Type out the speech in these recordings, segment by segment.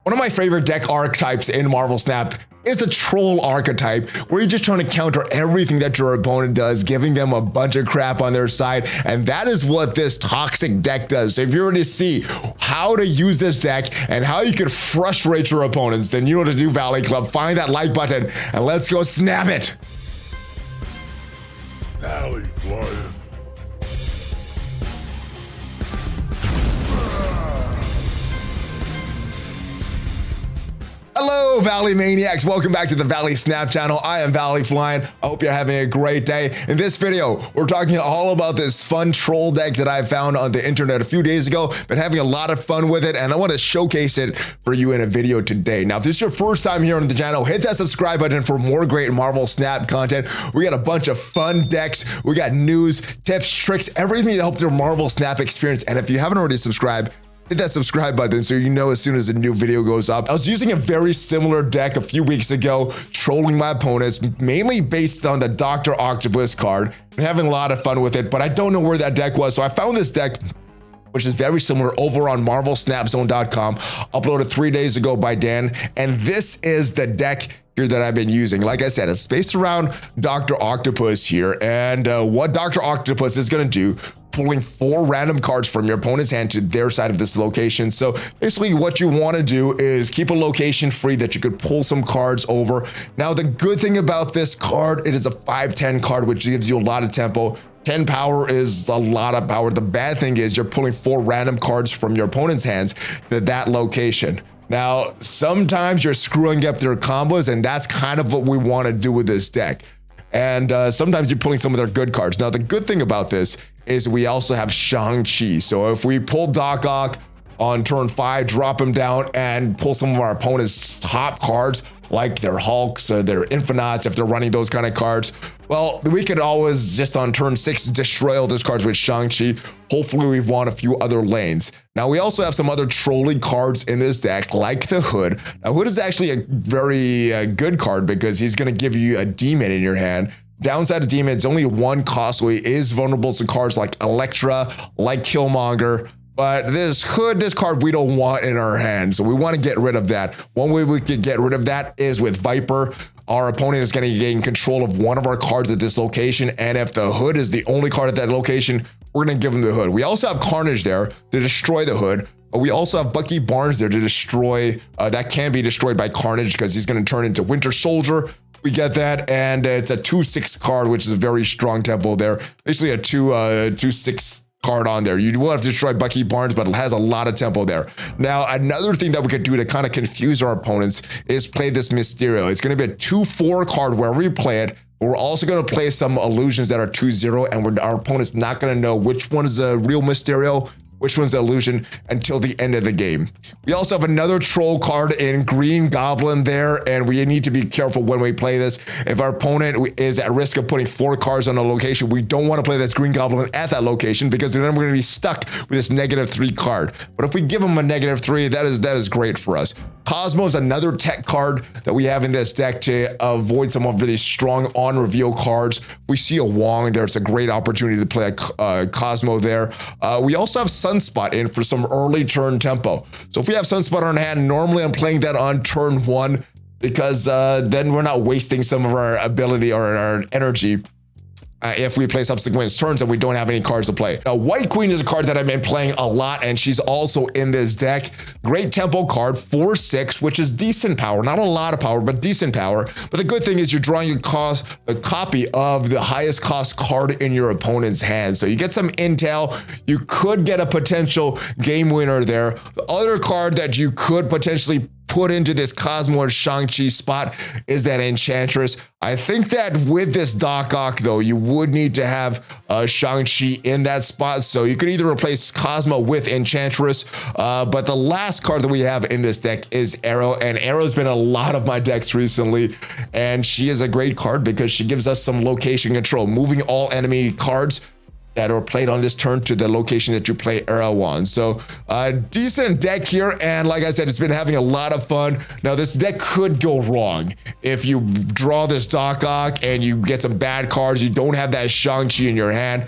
One of my favorite deck archetypes in Marvel Snap is the troll archetype, where you're just trying to counter everything that your opponent does, giving them a bunch of crap on their side, and that is what this toxic deck does. So if you were to see how to use this deck and how you could frustrate your opponents, then you know what to do, Valley Club. Find that like button and let's go snap it. ValleyFlyin. Hello, Valley Maniacs. Welcome back to the Valley Snap channel. I am ValleyFlyin. I hope you're having a great day. In this video, we're talking all about this fun troll deck that I found on the internet a few days ago. Been having a lot of fun with it, and I want to showcase it for you in a video today. Now, if this is your first time here on the channel, hit that subscribe button for more great Marvel Snap content. We got a bunch of fun decks. We got news, tips, tricks, everything to help your Marvel Snap experience. And if you haven't already subscribed, hit that subscribe button so you know as soon as a new video goes up. I was using a very similar deck a few weeks ago, trolling my opponents, mainly based on the Dr. Octopus card. I'm having a lot of fun with it, but I don't know where that deck was. So I found this deck, which is very similar, over on MarvelSnapZone.com, uploaded 3 days ago by Dan. And this is the deck here that I've been using. Like I said, it's based around Dr. Octopus here. And what Dr. Octopus is gonna do, pulling 4 random cards from your opponent's hand to their side of this location. So basically what you want to do is keep a location free that you could pull some cards over. Now, the good thing about this card, it is a 5/10 card, which gives you a lot of tempo. 10 power is a lot of power. The bad thing is you're pulling 4 random cards from your opponent's hands to that location. Now, sometimes you're screwing up their combos, and that's kind of what we want to do with this deck. And sometimes you're pulling some of their good cards. Now, the good thing about this is we also have Shang-Chi. So if we pull Doc Ock on turn 5, drop him down, and pull some of our opponent's top cards, like their Hulks or their Infinites, if they're running those kind of cards, well, we could always just on turn 6 destroy all those cards with Shang-Chi. Hopefully we've won a few other lanes. Now, we also have some other trolling cards in this deck, like the Hood. Now, Hood is actually a very good card because he's going to give you a demon in your hand. Downside of demon, it's only 1 cost, so he is vulnerable to cards like Elektra, like Killmonger. But this Hood, this card we don't want in our hand, so we want to get rid of that. One way we could get rid of that is with Viper. Our opponent is going to gain control of one of our cards at this location, and if the Hood is the only card at that location, we're going to give him the Hood. We also have Carnage there to destroy the Hood, but we also have Bucky Barnes there to destroy, that can be destroyed by Carnage because he's going to turn into Winter Soldier. We get that, and it's a 2/6 card, which is a very strong tempo there. Basically a 2/6 card on there. You will have to destroy Bucky Barnes, but it has a lot of tempo there. Now, another thing that we could do to kind of confuse our opponents is play this Mysterio. It's going to be a 2/4 card wherever you play it. We're also going to play some illusions that are 2/0, and our opponent's not going to know which one is a real Mysterio, which one's an illusion, until the end of the game. We also have another troll card in Green Goblin there, and we need to be careful when we play this. If our opponent is at risk of putting 4 cards on a location, we don't want to play this Green Goblin at that location because then we're going to be stuck with this -3 card. But if we give them a -3, that is great for us. Cosmo is another tech card that we have in this deck to avoid some of these strong on-reveal cards. If we see a Wong there, it's a great opportunity to play a Cosmo there. We also have Sunspot in for some early turn tempo. So if we have Sunspot on hand, normally I'm playing that on turn 1 because then we're not wasting some of our ability or our energy if we play subsequent turns and we don't have any cards to play. Now, White Queen is a card that I've been playing a lot, and she's also in this deck. Great tempo card, 4/6, which is decent power. Not a lot of power, but decent power. But the good thing is you're drawing a copy of the highest cost card in your opponent's hand. So you get some intel. You could get a potential game winner there. The other card that you could potentially put into this Cosmo or Shang-Chi spot is that Enchantress. I think that with this Doc Ock, though, you would need to have Shang-Chi in that spot. So you could either replace Cosmo with Enchantress, but the last card that we have in this deck is Arrow, and Arrow's been in a lot of my decks recently, and she is a great card because she gives us some location control, moving all enemy cards that are played on this turn to the location that you play Arrow on. So decent deck here, and like I said, it's been having a lot of fun. Now, this deck could go wrong if you draw this Doc Ock and you get some bad cards, you don't have that Shang-Chi in your hand.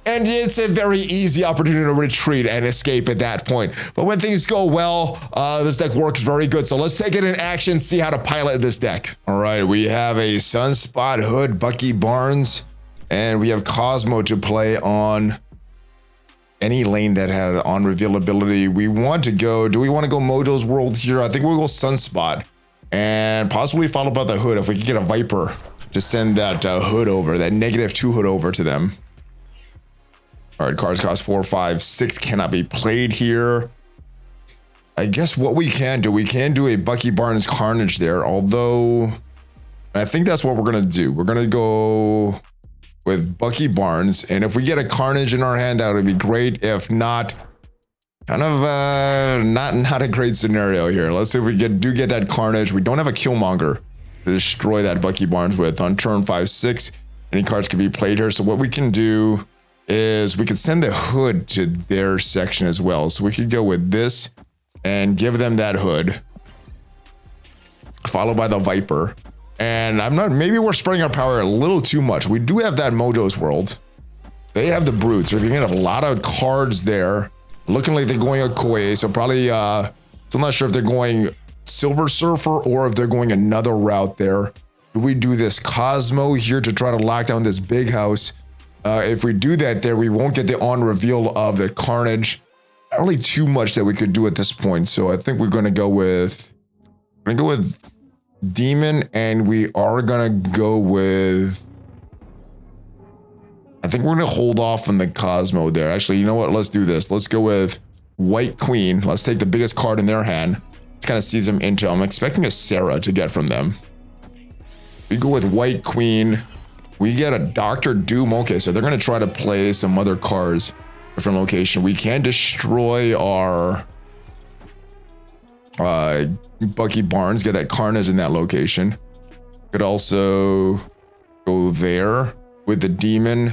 And it's a very easy opportunity to retreat and escape at that point. But when things go well, this deck works very good. So let's take it in action, see how to pilot this deck. All right, we have a Sunspot, Hood, Bucky Barnes, and we have Cosmo to play on any lane that had on reveal ability. We want to go, do we want to go Mojo's World here? I think we'll go Sunspot and possibly followed by the Hood if we can get a Viper to send that Hood over, that -2 Hood over to them. All right, cards cost 4, 5, 6 cannot be played here. I guess what we can do a Bucky Barnes Carnage there, although I think that's what we're going to do. We're going to go with Bucky Barnes, and if we get a Carnage in our hand, that would be great. If not, kind of not a great scenario here. Let's see if we do get that Carnage. We don't have a Killmonger to destroy that Bucky Barnes with on turn 5, 6. Any cards can be played here. So what we can do is we could send the Hood to their section as well. So we could go with this and give them that Hood, followed by the Viper. And maybe we're spreading our power a little too much. We do have that Mojo's World. They have the Brutes. So they're gonna have a lot of cards there. Looking like they're going Okoye. So probably, still not sure if they're going Silver Surfer or if they're going another route there. Do we do this Cosmo here to try to lock down this big house? If we do that there, we won't get the on reveal of the Carnage. Not really too much that we could do at this point. So I think we're going to go with Demon, and we are going to go with, I think we're going to hold off on the Cosmo there. Actually, you know what? Let's do this. Let's go with White Queen. Let's take the biggest card in their hand. Let's kind of see them into. I'm expecting a Sarah to get from them. We go with White Queen. We get a Dr. Doom. Okay, so they're going to try to play some other cards, different location. We can destroy our Bucky Barnes, get that Carnage in that location. Could also go there with the Demon.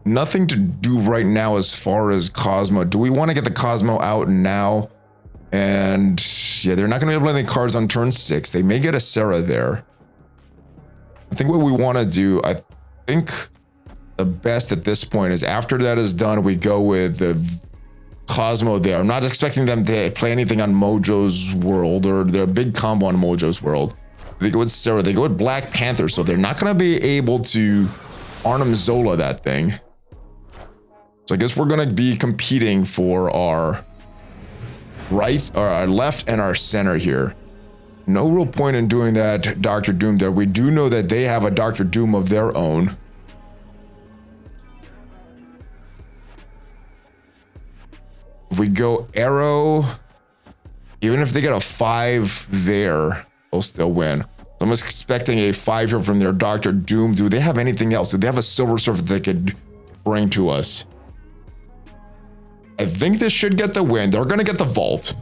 Nothing to do right now as far as Cosmo. Do we want to get the Cosmo out now? And yeah, they're not going to be able to play any cards on turn 6. They may get a Sarah there. I think what we want to do, I think the best at this point is after that is done, we go with the Cosmo there. I'm not expecting them to play anything on Mojo's World or their big combo on Mojo's World. They go with Sarah. They go with Black Panther, so they're not going to be able to Arnim Zola that thing. So I guess we're going to be competing for our right, or our left and our center here. No real point in doing that Dr. Doom there. We do know that they have a Dr. Doom of their own. If we go Arrow, even if they get a 5 there, they'll still win. I'm expecting a 5 here from their Dr. Doom. Do they have anything else? Do they have a Silver Surfer they could bring to us? I think this should get the win. They're going to get the Vault.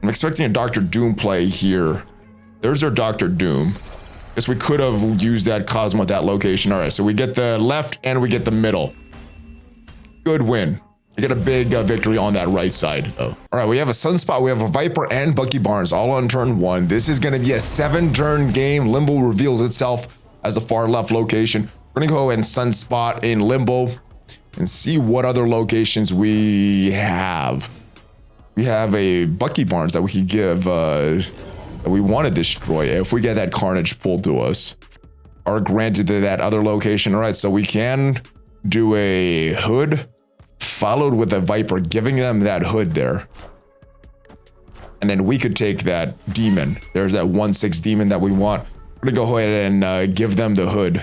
I'm expecting a Dr. Doom play here. There's their Dr. Doom. Guess we could have used that Cosmo at that location. All right, so we get the left and we get the middle. Good win. We get a big victory on that right side, though. All right, we have a Sunspot, we have a Viper, and Bucky Barnes all on turn 1. This is going to be a 7-turn game. Limbo reveals itself as the far left location. We're going to go and Sunspot in Limbo and see what other locations we have. We have a Bucky Barnes that we could give, that we want to destroy if we get that Carnage pulled to us. Are granted to that other location. All right, so we can do a Hood followed with a Viper, giving them that Hood there. And then we could take that Demon. There's that 1/6 Demon that we want. We're gonna go ahead and give them the Hood.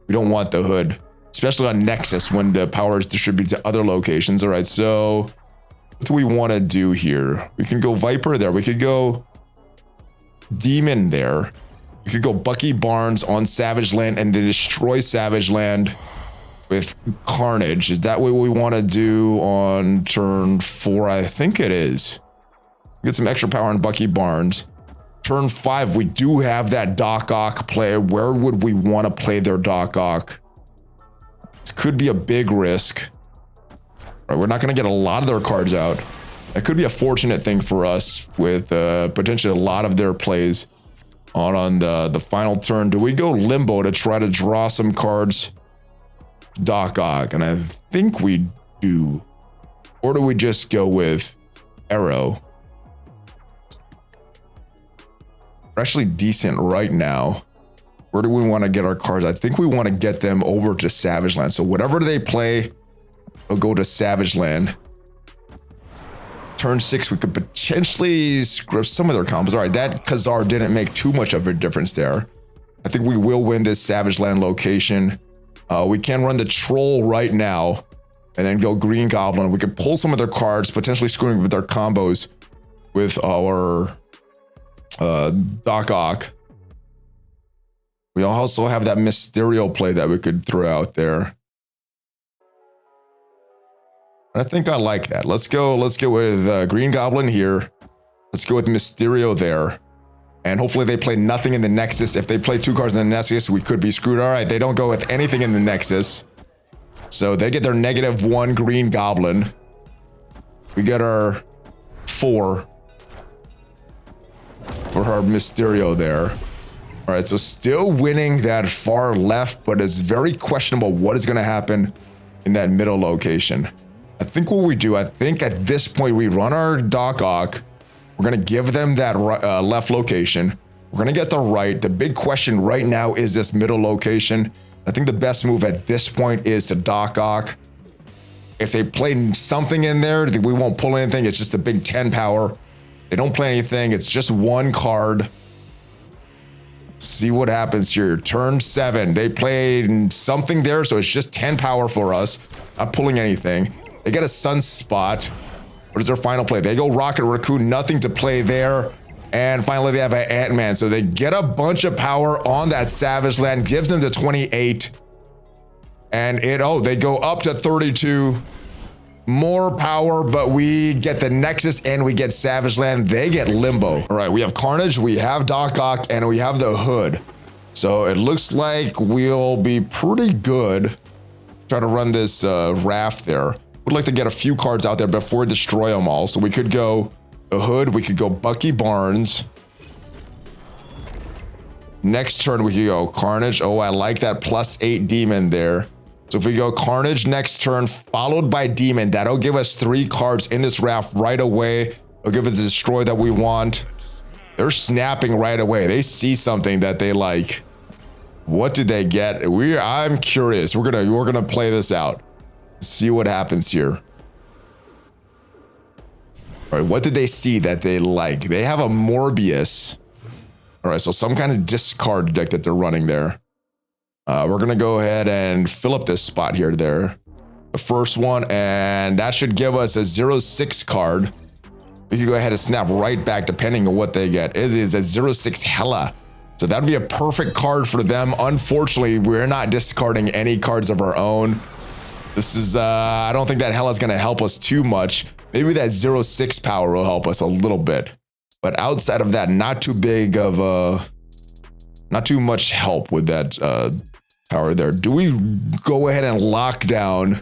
We don't want the Hood, especially on Nexus when the power is distributed to other locations. All right, so what do we want to do here? We can go Viper there. We could go Demon there. We could go Bucky Barnes on Savage Land and then destroy Savage Land with Carnage. Is that what we want to do on turn 4? I think it is. Get some extra power on Bucky Barnes. Turn 5, we do have that Doc Ock play. Where would we want to play their Doc Ock? This could be a big risk. Right, we're not going to get a lot of their cards out. It could be a fortunate thing for us with potentially a lot of their plays on the final turn. Do we go Limbo to try to draw some cards? Doc Ock, and I think we do. Or do we just go with Arrow? We're actually decent right now. Where do we want to get our cards? I think we want to get them over to Savage Land. So whatever they play, we'll go to Savage Land. Turn 6, we could potentially screw some of their combos. All right, that Khazar didn't make too much of a difference there. I think we will win this Savage Land location. We can run the Troll right now and then go Green Goblin. We could pull some of their cards, potentially screwing with their combos with our Doc Ock. We also have that Mysterio play that we could throw out there. I think I like that. Let's go with Green Goblin here. Let's go with Mysterio there. And hopefully they play nothing in the Nexus. If they play 2 cards in the Nexus, we could be screwed. All right, they don't go with anything in the Nexus. So they get their -1 Green Goblin. We get our 4 for our Mysterio there. All right, so still winning that far left, but it's very questionable what is going to happen in that middle location. I think what we do, I think at this point we run our Doc Ock. We're going to give them that left location. We're going to get the right. The big question right now is this middle location. I think the best move at this point is to Doc Ock. If they play something in there, we won't pull anything. It's just a big 10 power. They don't play anything. It's just 1 card. See what happens here. Turn 7. They played something there, so it's just 10 power for us. Not pulling anything. They get a Sunspot. What is their final play? They go Rocket Raccoon. Nothing to play there. And finally, they have an Ant-Man. So they get a bunch of power on that Savage Land. Gives them to 28. And they go up to 32. More power, but we get the Nexus and we get Savage Land. They get Limbo. All right, we have Carnage, we have Doc Ock, and we have the Hood. So it looks like we'll be pretty good. Try to run this raft there. Would like to get a few cards out there before we destroy them all. So we could go the Hood, we could go Bucky Barnes. Next turn, we could go Carnage. Oh, I like that +8 Demon there. So if we go Carnage next turn, followed by Demon, that'll give us 3 cards in this raft right away. It'll give us the Destroy that we want. They're snapping right away. They see something that they like. What did they get? I'm curious. We're gonna play this out. See what happens here. All right, what did they see that they like? They have a Morbius. All right, so some kind of discard deck that they're running there. We're gonna go ahead and fill up this spot here, the first one, and that should give us a 0/6 card. We can go ahead and snap right back depending on what they get. It is a 0/6 Hela. So that'd be a perfect card for them. Unfortunately, we're not discarding any cards of our own. This is, I don't think that Hela is gonna help us too much. Maybe that 0/6 power will help us a little bit. But outside of that, not too big of not too much help with that power there. Do we go ahead and lock down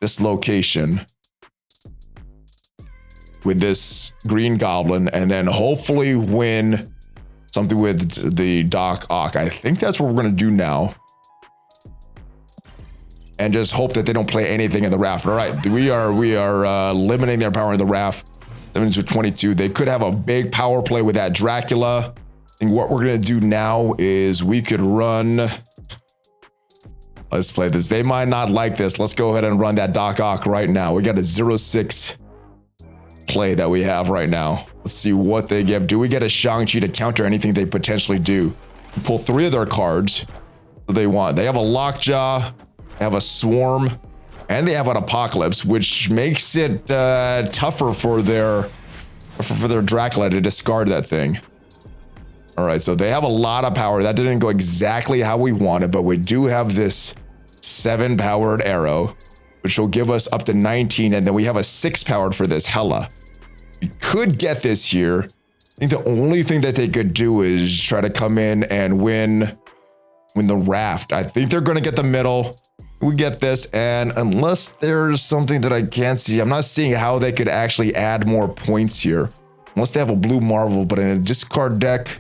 this location with this Green Goblin and then hopefully win something with the Doc Ock? I think that's what we're going to do now. And just hope that they don't play anything in the raft. All right, we are limiting their power in the raft. 7 to 22. They could have a big power play with that Dracula. I think what we're going to do now is we could run. Let's play this. They might not like this. Let's go ahead and run that Doc Ock right now. We got a 0/6 play that we have right now. Let's see what they give. Do we get a Shang-Chi to counter anything they potentially do? We pull 3 of their cards that they want. They have a Lockjaw, they have a Swarm, and they have an Apocalypse, which makes it tougher for their Dracula to discard that thing. All right, so they have a lot of power. That didn't go exactly how we wanted, but we do have this 7-powered arrow, which will give us up to 19, and then we have a 6-powered for this Hela. We could get this here. I think the only thing that they could do is try to come in and win the raft. I think they're going to get the middle. We get this, and unless there's something that I can't see, I'm not seeing how they could actually add more points here. Unless they have a blue Marvel, but in a discard deck,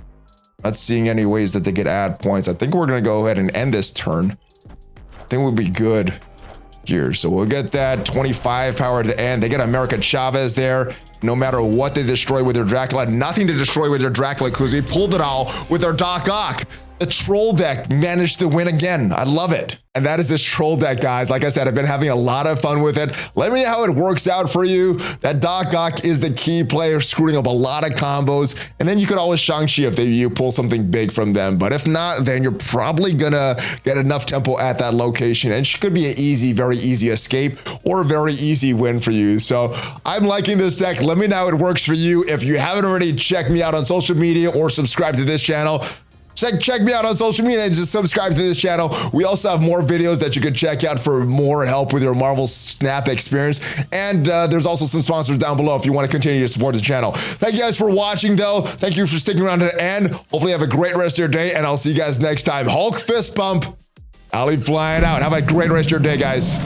not seeing any ways that they could add points. I think we're going to go ahead and end this turn. think we'll be good here. So we'll get that 25 power at the end. They get America Chavez there. No matter what they destroy with their Dracula, nothing to destroy with their Dracula because we pulled it all with our Doc Ock. The troll deck managed to win again. I love it. And that is this troll deck, guys. Like I said, I've been having a lot of fun with it. Let me know how it works out for you. That Doc Ock is the key player, screwing up a lot of combos. And then you could always Shang-Chi if you pull something big from them. But if not, then you're probably gonna get enough tempo at that location. And it could be an easy, very easy escape or a very easy win for you. So I'm liking this deck. Let me know how it works for you. If you haven't already, check me out on social media or subscribe to this channel. Check me out on social media and just subscribe to this channel. We also have more videos that you can check out for more help with your Marvel Snap experience. And there's also some sponsors down below if you want to continue to support the channel. Thank you guys for watching, though. Thank you for sticking around to the end. Hopefully you have a great rest of your day, and I'll see you guys next time. Hulk fist bump. ValleyFlyin out. Have a great rest of your day, guys.